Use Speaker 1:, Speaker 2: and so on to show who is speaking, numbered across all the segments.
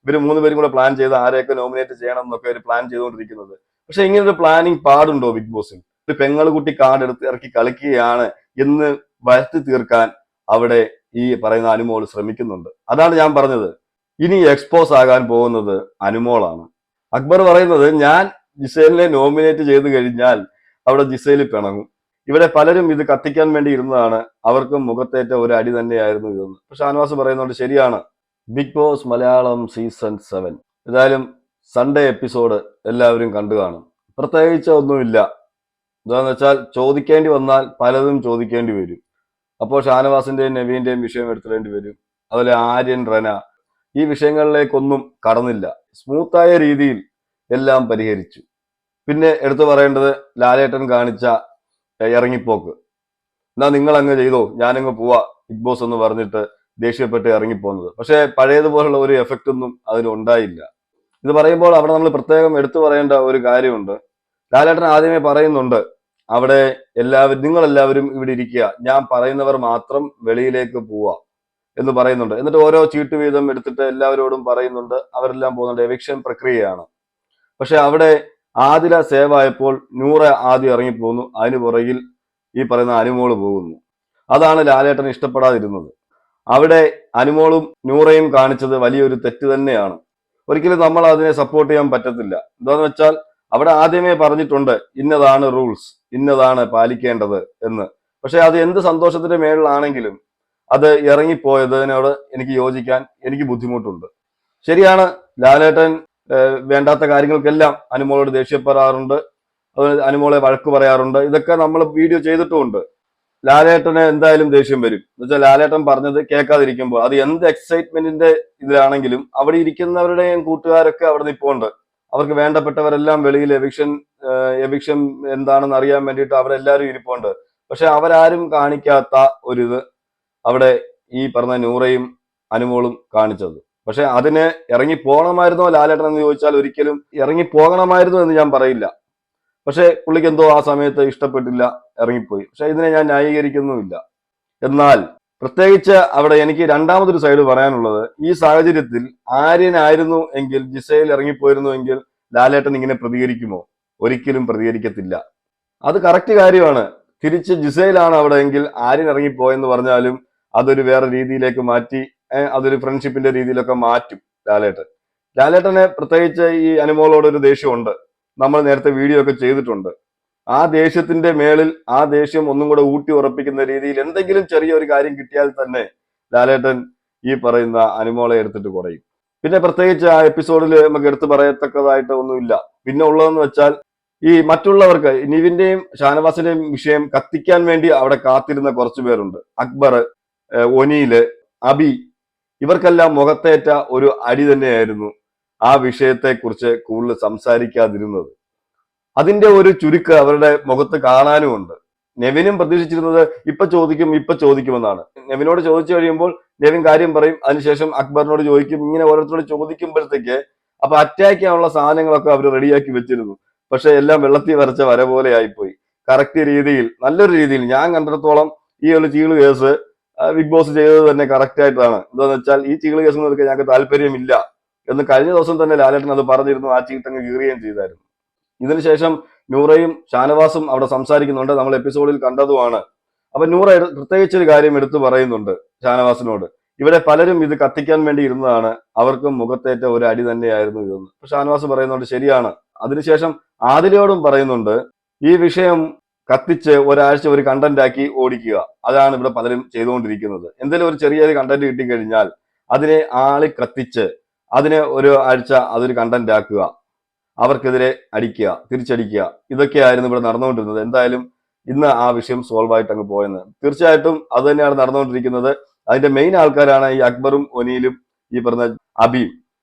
Speaker 1: ഇവര് 3 പേരും കൂടെ പ്ലാൻ ചെയ്ത് ആരെയൊക്കെ നോമിനേറ്റ് ചെയ്യണം എന്നൊക്കെ ഒരു പ്ലാൻ ചെയ്തുകൊണ്ടിരിക്കുന്നത്. പക്ഷെ ഇങ്ങനെ ഒരു പ്ലാനിങ് പാടുണ്ടോ ബിഗ് ബോസിൽ? ഒരു പെങ്ങളുകുട്ടി കാർഡ് എടുത്ത് ഇറക്കി കളിക്കുകയാണ് എന്ന് വരുത്തി തീർക്കാൻ അവിടെ ഈ പറയുന്ന അനുമോൾ ശ്രമിക്കുന്നുണ്ട്. അതാണ് ഞാൻ പറഞ്ഞത്, ഇനി എക്സ്പോസ് ആകാൻ പോകുന്നത് അനുമോളാണ്. അക്ബർ പറയുന്നത്, ഞാൻ ജിസേലിനെ നോമിനേറ്റ് ചെയ്ത് കഴിഞ്ഞാൽ അവിടെ ജിസേൽ പിണങ്ങും. ഇവിടെ പലരും ഇത് കത്തിക്കാൻ വേണ്ടി ഇരുന്നതാണ്, അവർക്കും മുഖത്തേറ്റ ഒരു അടി തന്നെയായിരുന്നു ഇതെന്ന്. പക്ഷെ ഷാനവാസ് പറയുന്നുണ്ട്, ശരിയാണ്. ബിഗ് ബോസ് മലയാളം സീസൺ 7 ഏതായാലും സൺഡേ എപ്പിസോഡ് എല്ലാവരും കണ്ടു കാണും. പ്രത്യേകിച്ച് ഒന്നുമില്ല. എന്താന്ന് വെച്ചാൽ ചോദിക്കേണ്ടി വന്നാൽ പലതും ചോദിക്കേണ്ടി വരും. അപ്പോൾ ഷാനവാസിന്റെയും നവീന്റെയും വിഷയം എടുത്തിടേണ്ടി വരും. അതുപോലെ ആര്യൻ, റന, ഈ വിഷയങ്ങളിലേക്കൊന്നും കടന്നില്ല. സ്മൂത്തായ രീതിയിൽ എല്ലാം പരിഹരിച്ചു. പിന്നെ എടുത്തു പറയേണ്ടത് ലാലേട്ടൻ കാണിച്ച ഇറങ്ങിപ്പോക്ക്. എന്നാ നിങ്ങൾ അങ്ങ് ചെയ്തോ, ഞാനങ്ങ് പോവാ ബിഗ് ബോസ് എന്ന് പറഞ്ഞിട്ട് ദേഷ്യപ്പെട്ട് ഇറങ്ങിപ്പോകുന്നത്. പക്ഷെ പഴയതുപോലുള്ള ഒരു എഫക്റ്റ് ഒന്നും അതിനുണ്ടായില്ല. ഇത് പറയുമ്പോൾ അവിടെ നമ്മൾ പ്രത്യേകം എടുത്തു പറയേണ്ട ഒരു കാര്യമുണ്ട്. ലാലേട്ടൻ ആദ്യമേ പറയുന്നുണ്ട്, അവിടെ നിങ്ങളെല്ലാവരും ഇവിടെ ഇരിക്കുക, ഞാൻ പറയുന്നവർ മാത്രം വെളിയിലേക്ക് പോവാ എന്ന് പറയുന്നുണ്ട്. എന്നിട്ട് ഓരോ ചീട്ട് വീതം എടുത്തിട്ട് എല്ലാവരോടും പറയുന്നുണ്ട്, അവരെല്ലാം പോകുന്നുണ്ട്. എവിക്ഷൻ പ്രക്രിയയാണ്. പക്ഷെ അവിടെ ആദില സേവ് ആയപ്പോൾ നൂറ ആദ്യം ഇറങ്ങിപ്പോകുന്നു, അതിന് പുറകിൽ ഈ പറയുന്ന അനുമോള് പോകുന്നു. അതാണ് ലാലേട്ടൻ ഇഷ്ടപ്പെടാതിരുന്നത്. അവിടെ അനുമോളും നൂറയും കാണിച്ചത് വലിയൊരു തെറ്റ് തന്നെയാണ്. ഒരിക്കലും നമ്മൾ അതിനെ സപ്പോർട്ട് ചെയ്യാൻ പറ്റത്തില്ല. എന്താന്ന് വെച്ചാൽ അവിടെ ആദ്യമേ പറഞ്ഞിട്ടുണ്ട്, ഇന്നതാണ് റൂൾസ്, ഇന്നതാണ് പാലിക്കേണ്ടത് എന്ന്. പക്ഷെ അത് എന്ത് സന്തോഷത്തിന്റെ മേളിലാണെങ്കിലും അത് ഇറങ്ങിപ്പോയതിനോട് എനിക്ക് യോജിക്കാൻ എനിക്ക് ബുദ്ധിമുട്ടുണ്ട്. ശരിയാണ്, ലാലേട്ടൻ വേണ്ടാത്ത കാര്യങ്ങൾക്കെല്ലാം അനുമോളോട് ദേഷ്യപ്പെടാറുണ്ട്, അനുമോളെ വഴക്ക് പറയാറുണ്ട്. ഇതൊക്കെ നമ്മൾ വീഡിയോ ചെയ്തിട്ടുമുണ്ട്. ലാലേട്ടന് എന്തായാലും ദേഷ്യം വരും. എന്നുവെച്ചാൽ ലാലേട്ടൻ പറഞ്ഞത് കേൾക്കാതിരിക്കുമ്പോൾ, അത് എന്ത് എക്സൈറ്റ്മെന്റിന്റെ ഇതിലാണെങ്കിലും അവിടെ ഇരിക്കുന്നവരുടെയും കൂട്ടുകാരൊക്കെ അവിടെ നിൽപ്പുണ്ട്. അവർക്ക് വേണ്ടപ്പെട്ടവരെല്ലാം വെളിയിൽ എവിക്ഷൻ എന്താണെന്ന് അറിയാൻ വേണ്ടിയിട്ട് അവരെല്ലാവരും ഇരിപ്പുണ്ട്. പക്ഷെ അവരാരും കാണിക്കാത്ത ഒരിത് അവിടെ ഈ പറഞ്ഞ നൂറയും അനുമോളും കാണിച്ചത്. പക്ഷെ അതിന് ഇറങ്ങി പോകണമായിരുന്നോ ലാലേട്ടൻ എന്ന് ചോദിച്ചാൽ ഒരിക്കലും ഇറങ്ങി പോകണമായിരുന്നു എന്ന് ഞാൻ പറയില്ല. പക്ഷെ പുള്ളിക്ക് എന്തോ ആ സമയത്ത് ഇഷ്ടപ്പെട്ടില്ല, ഇറങ്ങിപ്പോയി. പക്ഷെ ഇതിനെ ഞാൻ ന്യായീകരിക്കുന്നുമില്ല. എന്നാൽ പ്രത്യേകിച്ച് അവിടെ എനിക്ക് രണ്ടാമതൊരു സൈഡ് പറയാനുള്ളത്, ഈ സാഹചര്യത്തിൽ ആര്യനായിരുന്നു എങ്കിൽ, ജിസയിൽ ഇറങ്ങിപ്പോയിരുന്നു എങ്കിൽ ലാലേട്ടൻ ഇങ്ങനെ പ്രതികരിക്കുമോ? ഒരിക്കലും പ്രതികരിക്കത്തില്ല. അത് കറക്റ്റ് കാര്യമാണ്. തിരിച്ച് ജിസയിലാണ് അവിടെ എങ്കിൽ ആര്യൻ ഇറങ്ങിപ്പോയെന്ന് പറഞ്ഞാലും അതൊരു വേറെ രീതിയിലേക്ക് മാറ്റി, അതൊരു ഫ്രണ്ട്ഷിപ്പിന്റെ രീതിയിലൊക്കെ മാറ്റും ലാലേട്ടന് പ്രത്യേകിച്ച് ഈ അനുമോളോടൊരു ദേഷ്യമുണ്ട്. നമ്മൾ നേരത്തെ വീഡിയോ ഒക്കെ ചെയ്തിട്ടുണ്ട്. ആ ദേഷ്യത്തിന്റെ മേളിൽ ആ ദേഷ്യം ഒന്നും കൂടെ ഊട്ടി ഉറപ്പിക്കുന്ന രീതിയിൽ എന്തെങ്കിലും ചെറിയൊരു കാര്യം കിട്ടിയാൽ തന്നെ ലാലേട്ടൻ ഈ പറയുന്ന അനുമോളെ എടുത്തിട്ട് കുറയും. പിന്നെ പ്രത്യേകിച്ച് ആ എപ്പിസോഡിൽ നമുക്ക് എടുത്തു പറയത്തക്കതായിട്ട് ഒന്നുമില്ല. പിന്നെ ഉള്ളതെന്ന് വെച്ചാൽ ഈ മറ്റുള്ളവർക്ക് നിവിന്റെയും ഷാനവാസിന്റെയും വിഷയം കത്തിക്കാൻ വേണ്ടി അവിടെ കാത്തിരുന്ന കുറച്ചു പേരുണ്ട്. അക്ബർ, ഒനീല്, അബി, ഇവർക്കെല്ലാം മുഖത്തേറ്റ ഒരു അടി തന്നെയായിരുന്നു ആ വിഷയത്തെക്കുറിച്ച് കൂടുതൽ സംസാരിക്കാതിരുന്നത്. അതിന്റെ ഒരു ചുരുക്ക് അവരുടെ മുഖത്ത് കാണാനുമുണ്ട്. നെവിനും പ്രതീക്ഷിച്ചിരുന്നത് ഇപ്പൊ ചോദിക്കുമെന്നാണ്. നെവിനോട് ചോദിച്ചു കഴിയുമ്പോൾ നെവിൻ കാര്യം പറയും, അതിനുശേഷം അക്ബറിനോട് ചോദിക്കും. ഇങ്ങനെ ഓരോരുത്തരോട് ചോദിക്കുമ്പോഴത്തേക്ക് അപ്പൊ അറ്റാക്ക് ചെയ്യാനുള്ള സാധനങ്ങളൊക്കെ അവർ റെഡിയാക്കി വെച്ചിരുന്നു. പക്ഷെ എല്ലാം വെള്ളത്തിൽ വരച്ച വര പോലെ ആയിപ്പോയി. കറക്റ്റ് രീതിയിൽ, നല്ലൊരു രീതിയിൽ ഞാൻ കണ്ടിടത്തോളം ഈ ഒരു ചീള് കേസ് ബിഗ് ബോസ് ചെയ്തത് തന്നെ കറക്റ്റ് ആയിട്ടാണ്. എന്താന്ന് വെച്ചാൽ ഈ ചീള് കേസ് എടുക്കാൻ ഞങ്ങൾക്ക് താല്പര്യമില്ല എന്ന് കഴിഞ്ഞ ദിവസം തന്നെ ലാലേട്ടൻ അത് പറഞ്ഞിരുന്നു. ആ ചീട്ടങ്ങ് കീറുകയും ചെയ്തായിരുന്നു. ഇതിനുശേഷം നൂറയും ഷാനവാസും അവിടെ സംസാരിക്കുന്നുണ്ട്, നമ്മൾ എപ്പിസോഡിൽ കണ്ടതുമാണ്. അപ്പൊ നൂറ പ്രത്യേകിച്ച് ഒരു കാര്യം എടുത്തു പറയുന്നുണ്ട് ഷാനവാസിനോട്, ഇവിടെ പലരും ഇത് കത്തിക്കാൻ വേണ്ടി ഇരുന്നതാണ്, അവർക്കും മുഖത്തേറ്റ ഒരു അടി തന്നെയായിരുന്നു ഇതെന്ന്. അപ്പൊ ഷാനവാസ് പറയുന്നുണ്ട്, ശരിയാണ്. അതിനുശേഷം ആദിലയോടും പറയുന്നുണ്ട്, ഈ വിഷയം കത്തിച്ച് ഒരാഴ്ച ഒരു കണ്ടന്റ് ആക്കി ഓടിക്കുക. അതാണ് ഇവിടെ പലരും ചെയ്തുകൊണ്ടിരിക്കുന്നത്. എന്തെങ്കിലും ഒരു ചെറിയൊരു കണ്ടന്റ് കിട്ടിക്കഴിഞ്ഞാൽ അതിനെ ആളി കത്തിച്ച് അതിനെ ഒരു ആഴ്ച അതൊരു കണ്ടന്റ് ആക്കുക, അവർക്കെതിരെ അടിക്കുക, തിരിച്ചടിക്കുക. ഇതൊക്കെയായിരുന്നു ഇവിടെ നടന്നുകൊണ്ടിരുന്നത്. എന്തായാലും ഇന്ന് ആ വിഷയം സോൾവ് ആയിട്ട് അങ്ങ് പോയെന്ന്. തീർച്ചയായിട്ടും അത് തന്നെയാണ് നടന്നുകൊണ്ടിരിക്കുന്നത്. അതിന്റെ മെയിൻ ആൾക്കാരാണ് ഈ അക്ബറും ഒനീലും ഈ പറഞ്ഞ അബിയും.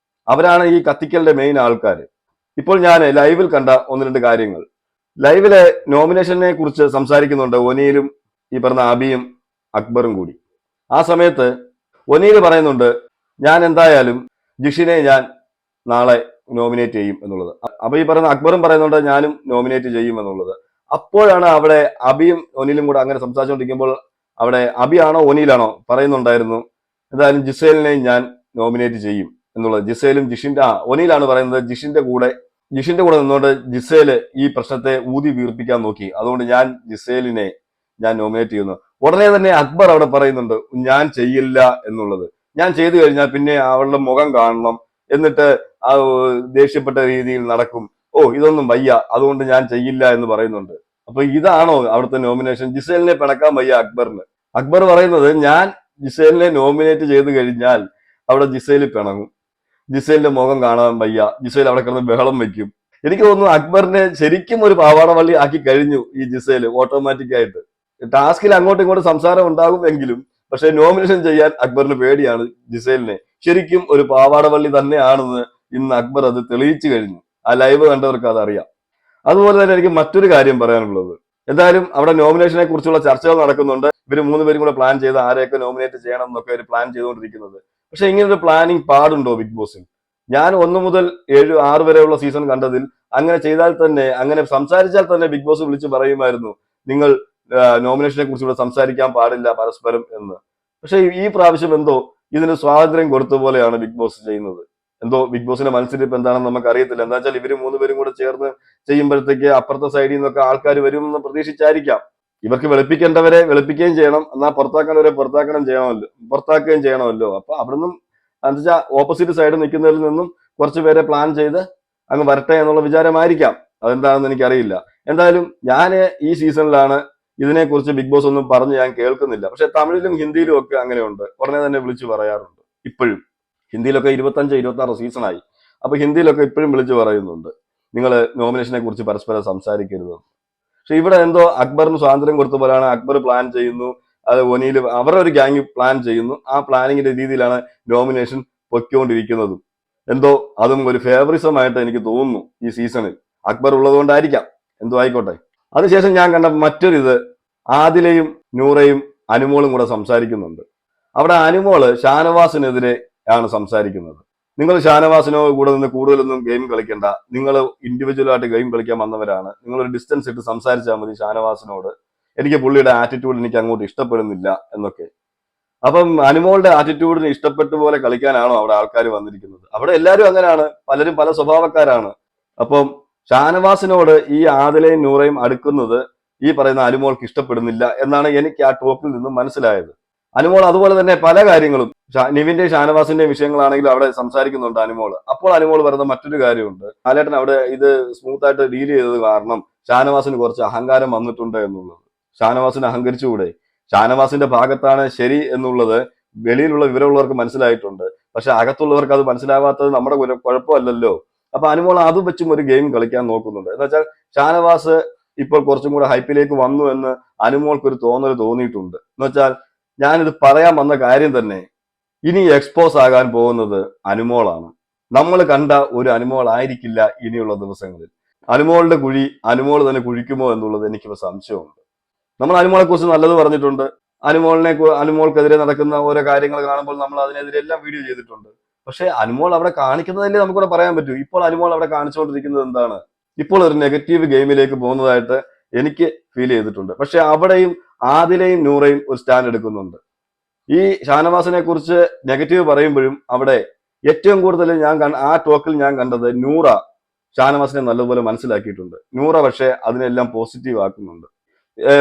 Speaker 1: അവരാണ് ഈ കത്തിക്കലിന്റെ മെയിൻ ആൾക്കാർ. ഇപ്പോൾ ഞാൻ ലൈവിൽ കണ്ട ഒന്ന് രണ്ട് കാര്യങ്ങൾ. ലൈവിലെ നോമിനേഷനെ കുറിച്ച് സംസാരിക്കുന്നുണ്ട് ഒനീലും ഈ പറഞ്ഞ അബിയും അക്ബറും കൂടി. ആ സമയത്ത് ഒനീൽ പറയുന്നുണ്ട്, ഞാൻ എന്തായാലും ജിഷിനെ ഞാൻ നാളെ നോമിനേറ്റ് ചെയ്യും എന്നുള്ളത്. അപ്പൊ ഈ പറയുന്ന അക്ബറും പറയുന്നുണ്ട്, ഞാനും നോമിനേറ്റ് ചെയ്യും എന്നുള്ളത്. അപ്പോഴാണ് അവിടെ അബിയും ഒനീലും കൂടെ അങ്ങനെ സംസാരിച്ചുകൊണ്ടിരിക്കുമ്പോൾ അവിടെ അബിയാണോ ഒനീലാണോ പറയുന്നുണ്ടായിരുന്നു, എന്തായാലും ജിസേലിനെ ഞാൻ നോമിനേറ്റ് ചെയ്യും എന്നുള്ളത്. ജിസേലും ഒനിയിലാണ് പറയുന്നത് ജിഷിന്റെ കൂടെ നിന്നുകൊണ്ട് ജിസേല് ഈ പ്രശ്നത്തെ ഊതി വീർപ്പിക്കാൻ നോക്കി, അതുകൊണ്ട് ജിസേലിനെ ഞാൻ നോമിനേറ്റ് ചെയ്യുന്നു. ഉടനെ തന്നെ അക്ബർ അവിടെ പറയുന്നുണ്ട് ഞാൻ ചെയ്യില്ല എന്നുള്ളത്. ഞാൻ ചെയ്തു കഴിഞ്ഞാൽ പിന്നെ അവളുടെ മുഖം കാണണം, എന്നിട്ട് ആ ദേഷ്യപ്പെട്ട രീതിയിൽ നടക്കും, ഇതൊന്നും വയ്യ, അതുകൊണ്ട് ഞാൻ ചെയ്യില്ല എന്ന് പറയുന്നുണ്ട്. അപ്പൊ ഇതാണോ അവിടുത്തെ നോമിനേഷൻ? ജിസേലിനെ പിണക്കാൻ വയ്യ അക്ബറിന്. അക്ബർ പറയുന്നത് ഞാൻ ജിസേലിനെ നോമിനേറ്റ് ചെയ്ത് കഴിഞ്ഞാൽ അവിടെ ജിസേല് പിണങ്ങും, ജിസേലിന്റെ മുഖം കാണാൻ വയ്യ, ജിസേൽ അവിടെ കിടന്ന് ബഹളം വെക്കും. എനിക്ക് തോന്നുന്നു അക്ബറിനെ ശരിക്കും ഒരു പാവാടവള്ളി ആക്കി കഴിഞ്ഞു ഈ ജിസേല് ഓട്ടോമാറ്റിക് ആയിട്ട്. ടാസ്കിൽ അങ്ങോട്ടും ഇങ്ങോട്ടും സംസാരം ഉണ്ടാകും എങ്കിലും, പക്ഷെ നോമിനേഷൻ ചെയ്യാൻ അക്ബറിന് പേടിയാണ് ജിസേലിനെ. ശരിക്കും ഒരു പാവാടവള്ളി തന്നെയാണെന്ന് ഇന്ന് അക്ബർ അത് തെളിയിച്ചു കഴിഞ്ഞു. ആ ലൈവ് കണ്ടവർക്ക് അതറിയാം. അതുപോലെ തന്നെ എനിക്ക് മറ്റൊരു കാര്യം പറയാനുള്ളത്, എന്തായാലും അവിടെ നോമിനേഷനെ കുറിച്ചുള്ള ചർച്ചകൾ നടക്കുന്നുണ്ട്. ഇവർ 3 പേരും കൂടെ പ്ലാൻ ചെയ്ത് ആരെയൊക്കെ നോമിനേറ്റ് ചെയ്യണം എന്നൊക്കെ ഒരു പ്ലാൻ ചെയ്തുകൊണ്ടിരിക്കുന്നത്. പക്ഷെ ഇങ്ങനൊരു പ്ലാനിങ് പാടുണ്ടോ ബിഗ് ബോസിൽ? ഞാൻ 1 മുതൽ 7, 6 വരെയുള്ള സീസൺ കണ്ടതിൽ അങ്ങനെ ചെയ്താൽ തന്നെ, അങ്ങനെ സംസാരിച്ചാൽ തന്നെ ബിഗ് ബോസ് വിളിച്ച് പറയുമായിരുന്നു നിങ്ങൾ നോമിനേഷനെ കുറിച്ചുകൂടെ സംസാരിക്കാൻ പാടില്ല പരസ്പരം എന്ന്. പക്ഷെ ഈ പ്രാവശ്യം എന്തോ ഇതിന് സ്വാതന്ത്ര്യം കൊടുത്ത പോലെയാണ് ബിഗ് ബോസ് ചെയ്യുന്നത്. എന്തോ ബിഗ് ബോസിന്റെ മത്സരിപ്പ് എന്താണെന്ന് നമുക്ക് അറിയത്തില്ല. എന്താ വെച്ചാൽ ഇവര് 3 പേരും കൂടെ ചേർന്ന് ചെയ്യുമ്പോഴത്തേക്ക് അപ്പുറത്തെ സൈഡിൽ നിന്നൊക്കെ ആൾക്കാർ വരുമെന്ന് പ്രതീക്ഷിച്ചായിരിക്കാം. ഇവർക്ക് വെളുപ്പിക്കേണ്ടവരെ വെളുപ്പിക്കുകയും ചെയ്യണം, എന്നാൽ പുറത്താക്കേണ്ടവരെ പുറത്താക്കുകയും ചെയ്യണമല്ലോ. അപ്പൊ അവിടുന്ന് എന്താ വെച്ചാൽ ഓപ്പോസിറ്റ് സൈഡ് നിൽക്കുന്നതിൽ നിന്നും കുറച്ച് പേരെ പ്ലാൻ ചെയ്ത് അങ്ങ് വരട്ടെ എന്നുള്ള വിചാരമായിരിക്കാം. അതെന്താണെന്ന് എനിക്കറിയില്ല. എന്തായാലും ഞാൻ ഈ സീസണിലാണ് ഇതിനെക്കുറിച്ച് ബിഗ് ബോസ് ഒന്നും പറഞ്ഞ് ഞാൻ കേൾക്കുന്നില്ല. പക്ഷെ തമിഴിലും ഹിന്ദിയിലും ഒക്കെ അങ്ങനെയുണ്ട്, ഉടനെ തന്നെ വിളിച്ചു പറയാറുണ്ട്. ഇപ്പോഴും ഹിന്ദിയിലൊക്കെ 25-26 സീസണായി. അപ്പൊ ഹിന്ദിയിലൊക്കെ ഇപ്പോഴും വിളിച്ചു പറയുന്നുണ്ട് നിങ്ങൾ നോമിനേഷനെ കുറിച്ച് പരസ്പരം സംസാരിക്കരുത്. പക്ഷെ ഇവിടെ എന്തോ അക്ബറിന് സ്വാതന്ത്ര്യം കൊടുത്ത പോലെയാണ്. അക്ബർ പ്ലാൻ ചെയ്യുന്നു, അത് ഒനിയിൽ അവരുടെ ഒരു ഗ്യാങ് പ്ലാൻ ചെയ്യുന്നു. ആ പ്ലാനിങ്ങിന്റെ രീതിയിലാണ് നോമിനേഷൻ പൊയ്ക്കൊണ്ടിരിക്കുന്നതും. എന്തോ അതും ഒരു ഫേവറിസമായിട്ട് എനിക്ക് തോന്നുന്നു ഈ സീസണിൽ. അക്ബർ ഉള്ളതുകൊണ്ടായിരിക്കാം, എന്തോ ആയിക്കോട്ടെ. അതിനുശേഷം ഞാൻ കണ്ട മറ്റൊരിത്, ആദിലയും നൂറയും അനുമോളും കൂടെ സംസാരിക്കുന്നുണ്ട്. അവിടെ അനുമോള് ഷാനവാസിനെതിരെ ആണ് സംസാരിക്കുന്നത്. നിങ്ങൾ ഷാനവാസിനോ കൂടെ നിന്ന് കൂടുതലൊന്നും ഗെയിം കളിക്കണ്ട, നിങ്ങൾ ഇൻഡിവിജ്വലായിട്ട് ഗെയിം കളിക്കാൻ വന്നവരാണ്, നിങ്ങളൊരു ഡിസ്റ്റൻസ് ഇട്ട് സംസാരിച്ചാൽ മതി ഷാനവാസിനോട്, എനിക്ക് പുള്ളിയുടെ ആറ്റിറ്റ്യൂഡ് എനിക്ക് അങ്ങോട്ട് ഇഷ്ടപ്പെടുന്നില്ല എന്നൊക്കെ. അപ്പം അനുമോളുടെ ആറ്റിറ്റ്യൂഡിന് ഇഷ്ടപ്പെട്ട പോലെ കളിക്കാനാണോ അവിടെ ആൾക്കാർ വന്നിരിക്കുന്നത്? അവിടെ എല്ലാവരും അങ്ങനെയാണ്, പലരും പല സ്വഭാവക്കാരാണ്. അപ്പം ഷാനവാസിനോട് ഈ ആദിലയും നൂറയും അടുക്കുന്നത് ഈ പറയുന്ന അനുമോൾക്ക് ഇഷ്ടപ്പെടുന്നില്ല എന്നാണ് എനിക്ക് ആ ടോക്കിൽ നിന്നും മനസ്സിലായത്. അനുമോൾ അതുപോലെ തന്നെ പല കാര്യങ്ങളും നിവിന്റെയും ഷാനവാസിന്റെയും വിഷയങ്ങളാണെങ്കിലും അവിടെ സംസാരിക്കുന്നുണ്ട് അനുമോള്. അപ്പോൾ അനുമോൾ പറയുന്ന മറ്റൊരു കാര്യമുണ്ട്, ലാലേട്ടൻ അവിടെ ഇത് സ്മൂത്ത് ആയിട്ട് ഡീൽ ചെയ്തത് കാരണം ഷാനവാസിന് കുറച്ച് അഹങ്കാരം വന്നിട്ടുണ്ട് എന്നുള്ളത്. ഷാനവാസിന് അഹങ്കരിച്ചുകൂടെ? ഷാനവാസിന്റെ ഭാഗത്താണ് ശരി എന്നുള്ളത് വെളിയിലുള്ള വിവരമുള്ളവർക്ക് മനസ്സിലായിട്ടുണ്ട്. പക്ഷെ അകത്തുള്ളവർക്ക് അത് മനസ്സിലാവാത്തത് നമ്മുടെ കുഴപ്പമല്ലല്ലോ. അപ്പൊ അനുമോൾ അത് വെച്ചും ഒരു ഗെയിം കളിക്കാൻ നോക്കുന്നുണ്ട്. എന്ന് വെച്ചാൽ ഷാനവാസ് ഇപ്പോൾ കുറച്ചും കൂടെ ഹൈപ്പിലേക്ക് വന്നു എന്ന് അനുമോൾക്ക് ഒരു തോന്നൽ തോന്നിയിട്ടുണ്ട്. എന്ന് വെച്ചാൽ ഞാനിത് പറയാൻ വന്ന കാര്യം തന്നെ, ഇനി എക്സ്പോസ് ആകാൻ പോകുന്നത് അനുമോളാണ്. നമ്മൾ കണ്ട ഒരു അനുമോൾ ആയിരിക്കില്ല ഇനിയുള്ള ദിവസങ്ങളിൽ. അനുമോളുടെ കുഴി അനുമോൾ തന്നെ കുഴിക്കുമോ എന്നുള്ളത് എനിക്കിപ്പോൾ സംശയമുണ്ട്. നമ്മൾ അനുമോളെ കുറിച്ച് നല്ലത് പറഞ്ഞിട്ടുണ്ട്. അനുമോൾക്കെതിരെ നടക്കുന്ന ഓരോ കാര്യങ്ങൾ കാണുമ്പോൾ നമ്മൾ അതിനെതിരെ എല്ലാം വീഡിയോ ചെയ്തിട്ടുണ്ട്. പക്ഷെ അനുമോൾ അവിടെ കാണിക്കുന്നതല്ലേ നമുക്കിവിടെ പറയാൻ പറ്റൂ. ഇപ്പോൾ അനുമോൾ അവിടെ കാണിച്ചുകൊണ്ടിരിക്കുന്നത് എന്താണ്? ഇപ്പോൾ ഒരു നെഗറ്റീവ് ഗെയിമിലേക്ക് പോകുന്നതായിട്ട് എനിക്ക് ഫീൽ ചെയ്തിട്ടുണ്ട്. പക്ഷെ അവിടെയും ആദിലയും നൂറയും ഒരു സ്റ്റാൻഡ് എടുക്കുന്നുണ്ട്. ഈ ഷാനവാസിനെ കുറിച്ച് നെഗറ്റീവ് പറയുമ്പോഴും അവിടെ ഏറ്റവും കൂടുതൽ ആ ടോക്കിൽ ഞാൻ കണ്ടത് നൂറ ഷാനവാസിനെ നല്ലതുപോലെ മനസ്സിലാക്കിയിട്ടുണ്ട്. നൂറ പക്ഷെ അതിനെല്ലാം പോസിറ്റീവ് ആക്കുന്നുണ്ട്.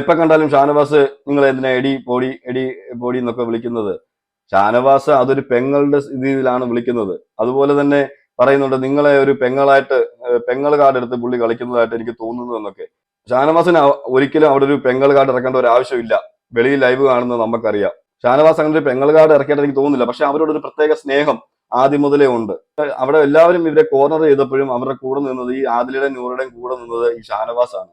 Speaker 1: എപ്പൊ കണ്ടാലും ഷാനവാസ് നിങ്ങൾ എന്തിനാ എടി പൊടി എന്നൊക്കെ വിളിക്കുന്നത്? ഷാനവാസ് അതൊരു പെങ്ങളുടെ രീതിയിലാണ് വിളിക്കുന്നത്. അതുപോലെ തന്നെ പറയുന്നുണ്ട് നിങ്ങളെ ഒരു പെങ്ങൾ കാർഡ് എടുത്ത് പുള്ളി കളിക്കുന്നതായിട്ട് എനിക്ക് തോന്നുന്നു എന്നൊക്കെ. ഷാനവാസിന് ഒരിക്കലും അവിടെ ഒരു പെങ്ങൾ കാർഡ് ഇറക്കേണ്ട ഒരു ആവശ്യമില്ല. വെളിയിൽ ലൈവ് കാണുന്നത് നമുക്കറിയാം. ഷാനവാസ് അങ്ങനെ ഒരു പെങ്ങൾ കാർഡ് ഇറക്കേണ്ടത് എനിക്ക് തോന്നുന്നില്ല. പക്ഷെ അവരോടൊരു പ്രത്യേക സ്നേഹം ആദ്യം മുതലേ ഉണ്ട്. അവിടെ എല്ലാവരും ഇവരെ കോർണർ ചെയ്തപ്പോഴും അവരുടെ കൂടെ നിന്നത്, ഈ ആദിലയുടെയും നൂറുടെയും കൂടെ നിന്നത് ഈ ഷാനവാസ് ആണ്.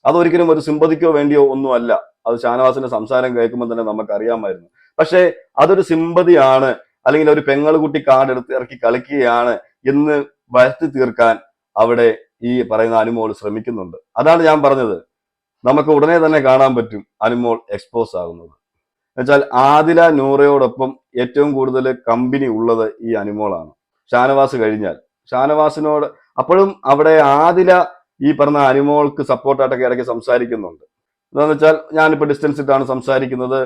Speaker 1: അതൊരിക്കലും ഒരു സിമ്പതിക്കോ വേണ്ടിയോ ഒന്നും അല്ല. അത് ഷാനവാസിന്റെ സംസാരം കേൾക്കുമ്പോൾ തന്നെ നമുക്ക് അറിയാമായിരുന്നു. പക്ഷെ അതൊരു സിമ്പതിയാണ്, അല്ലെങ്കിൽ ഒരു പെങ്ങളുകുട്ടി കാർഡ് എടുത്ത് ഇറക്കി കളിക്കുകയാണ് എന്ന് വരുത്തി തീർക്കാൻ അവിടെ ഈ പറയുന്ന അനുമോൾ ശ്രമിക്കുന്നുണ്ട്. അതാണ് ഞാൻ പറഞ്ഞത്, നമുക്ക് ഉടനെ തന്നെ കാണാൻ പറ്റും അനുമോൾ എക്സ്പോസ് ആകുന്നത്. എന്നുവെച്ചാൽ ആദില നൂറയോടൊപ്പം ഏറ്റവും കൂടുതൽ കമ്പനി ഉള്ളത് ഈ അനുമോളാണ്, ഷാനവാസ് കഴിഞ്ഞാൽ. ഷാനവാസിനോട് അപ്പോഴും അവിടെ ആദില ഈ പറഞ്ഞ അനുമോൾക്ക് സപ്പോർട്ടായിട്ടൊക്കെ ഇടയ്ക്ക് സംസാരിക്കുന്നുണ്ട്. എന്താണെന്ന് വെച്ചാൽ ഞാനിപ്പോൾ ഡിസ്റ്റൻസ് ഇട്ടാണ് സംസാരിക്കുന്നത്,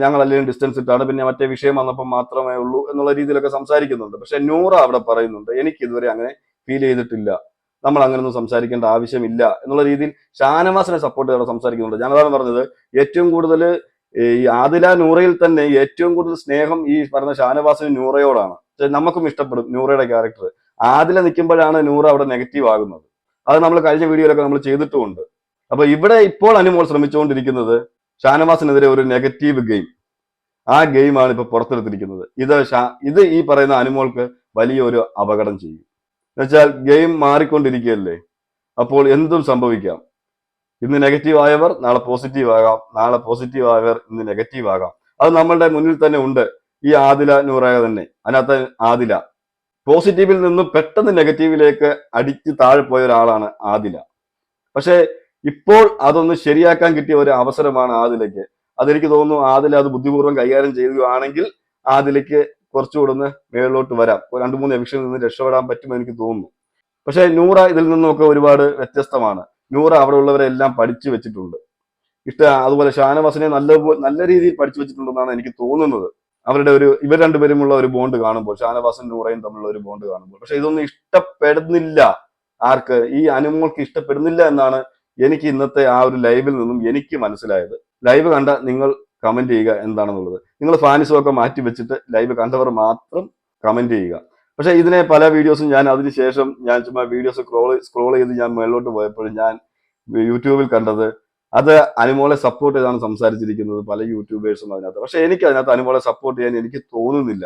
Speaker 1: ഞങ്ങൾ അല്ലെങ്കിൽ ഡിസ്റ്റൻസ് ഇട്ടാണ്, പിന്നെ മറ്റേ വിഷയം വന്നപ്പോൾ മാത്രമേ ഉള്ളൂ എന്നുള്ള രീതിയിലൊക്കെ സംസാരിക്കുന്നുണ്ട്. പക്ഷെ നൂറ അവിടെ പറയുന്നുണ്ട്, എനിക്ക് ഇതുവരെ അങ്ങനെ ഫീൽ ചെയ്തിട്ടില്ല, നമ്മൾ അങ്ങനെയൊന്നും സംസാരിക്കേണ്ട ആവശ്യമില്ല എന്നുള്ള രീതിയിൽ ഷാനവാസിനെ സപ്പോർട്ട് ചെയ്ത് സംസാരിക്കുന്നുണ്ട്. ഞാനതാണ് പറഞ്ഞത്, ഏറ്റവും കൂടുതൽ ഈ ആദില നൂറയിൽ തന്നെ ഏറ്റവും കൂടുതൽ സ്നേഹം ഈ പറഞ്ഞ ഷാനവാസിന് നൂറയോടാണ്. നമുക്കും ഇഷ്ടപ്പെടും നൂറയുടെ ക്യാരക്ടർ. ആദില നിൽക്കുമ്പോഴാണ് നൂറ അവിടെ നെഗറ്റീവ് ആകുന്നത്. അത് നമ്മൾ കഴിഞ്ഞ വീഡിയോയിലൊക്കെ നമ്മൾ ചെയ്തിട്ടുമുണ്ട്. അപ്പൊ ഇവിടെ ഇപ്പോൾ അനുമോൾ ശ്രമിച്ചുകൊണ്ടിരിക്കുന്നത് ഷാനവാസിനെതിരെ ഒരു നെഗറ്റീവ് ഗെയിം, ആ ഗെയിമാണ് ഇപ്പൊ പുറത്തെടുത്തിരിക്കുന്നത്. ഇത് ഈ പറയുന്ന അനുമോൾക്ക് വലിയൊരു അപകടം ചെയ്യും. എന്നുവെച്ചാൽ ഗെയിം മാറിക്കൊണ്ടിരിക്കുകയല്ലേ, അപ്പോൾ എന്തും സംഭവിക്കാം. ഇന്ന് നെഗറ്റീവ് ആയവർ നാളെ പോസിറ്റീവ് ആകാം, നാളെ പോസിറ്റീവ് ആയവർ ഇന്ന് നെഗറ്റീവ് ആകാം. അത് നമ്മളുടെ മുന്നിൽ തന്നെ ഉണ്ട്. ഈ ആദില നൂറയ തന്നെ, അതിനകത്ത് ആദില പോസിറ്റീവിൽ നിന്നും പെട്ടെന്ന് നെഗറ്റീവിലേക്ക് അടിച്ച് താഴെ പോയ ഒരാളാണ് ആദില. പക്ഷെ ഇപ്പോൾ അതൊന്ന് ശരിയാക്കാൻ കിട്ടിയ ഒരു അവസരമാണ് ആദിലയ്ക്ക്. അതെനിക്ക് തോന്നുന്നു ആദില അത് ബുദ്ധിപൂർവ്വം കൈകാര്യം ചെയ്യുകയാണെങ്കിൽ ആദിലയ്ക്ക് കുറച്ചുകൂടെ ഒന്ന് മേളിലോട്ട് വരാം, 2-3 എവിക്ഷനിൽ നിന്ന് രക്ഷപ്പെടാൻ പറ്റുമെന്ന് എനിക്ക് തോന്നുന്നു. പക്ഷെ നൂറ ഇതിൽ നിന്നൊക്കെ ഒരുപാട് വ്യത്യസ്തമാണ്. നൂറ അവിടെ ഉള്ളവരെല്ലാം പഠിച്ചു വെച്ചിട്ടുണ്ട്. അതുപോലെ ഷാനവാസിനെ നല്ല രീതിയിൽ പഠിച്ചു വെച്ചിട്ടുണ്ടെന്നാണ് എനിക്ക് തോന്നുന്നത്. ഇവർ രണ്ടുപേരുമുള്ള ഒരു ബോണ്ട് കാണുമ്പോൾ, ഷാനവാസും നൂറയും തമ്മിലുള്ള ഒരു ബോണ്ട് കാണുമ്പോൾ. പക്ഷെ ഇതൊന്നും ഇഷ്ടപ്പെടുന്നില്ല. ആർക്ക്? ഈ അനുമോൾക്ക് ഇഷ്ടപ്പെടുന്നില്ല എന്നാണ് എനിക്ക് ഇന്നത്തെ ആ ഒരു ലൈവിൽ നിന്നും എനിക്ക് മനസ്സിലായത്. ലൈവ് കണ്ട നിങ്ങൾ കമന്റ് ചെയ്യുക എന്താണെന്നുള്ളത്. നിങ്ങൾ ഫാനിസും ഒക്കെ മാറ്റി വെച്ചിട്ട് ലൈവ് കണ്ടവർ മാത്രം കമന്റ് ചെയ്യുക. പക്ഷെ ഇതിനെ പല വീഡിയോസും ഞാൻ അതിനുശേഷം ഞാൻ ചുമ്മാ വീഡിയോസ് സ്ക്രോൾ ചെയ്ത് ഞാൻ മുകളിലോട്ട് പോയപ്പോൾ ഞാൻ യൂട്യൂബിൽ കണ്ടത് അത് അനുമോളെ സപ്പോർട്ട് ചെയ്താണ് സംസാരിച്ചിരിക്കുന്നത് പല യൂട്യൂബേഴ്സും അതിനകത്ത്. പക്ഷെ എനിക്ക് അതിനകത്ത് അനുമോളെ സപ്പോർട്ട് ചെയ്യാൻ എനിക്ക് തോന്നുന്നില്ല.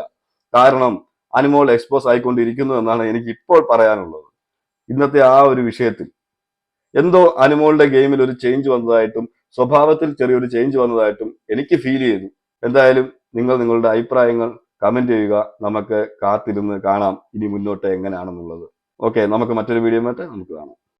Speaker 1: കാരണം അനുമോൾ എക്സ്പോസ് ആയിക്കൊണ്ടിരിക്കുന്നു എന്നാണ് എനിക്ക് ഇപ്പോൾ പറയാനുള്ളത്. ഇന്നത്തെ ആ ഒരു വിഷയത്തിൽ എന്തോ അനുമോളുടെ ഗെയിമിൽ ഒരു ചേഞ്ച് വന്നതായിട്ടും സ്വഭാവത്തിൽ ചെറിയൊരു ചേഞ്ച് വന്നതായിട്ടും എനിക്ക് ഫീൽ ചെയ്തു. എന്തായാലും നിങ്ങൾ നിങ്ങളുടെ അഭിപ്രായങ്ങൾ കമന്റ് ചെയ്യുക. നമുക്ക് കാത്തിരുന്ന് കാണാം ഇനി മുന്നോട്ട് എങ്ങനെയാണെന്നുള്ളത്. ഓക്കെ, നമുക്ക് മറ്റൊരു വീഡിയോ നമുക്ക് കാണാം.